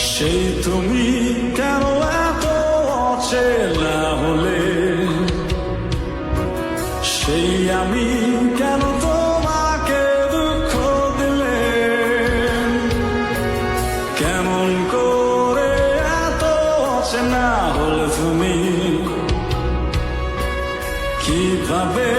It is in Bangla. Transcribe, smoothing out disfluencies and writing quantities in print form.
সেই তুমি কেন এত অচেনা হলে, সেই আমি কেন তোমাকে দুঃখ দিলে, কেমন করে এত অচেনা হলে তুমি, কিভাবে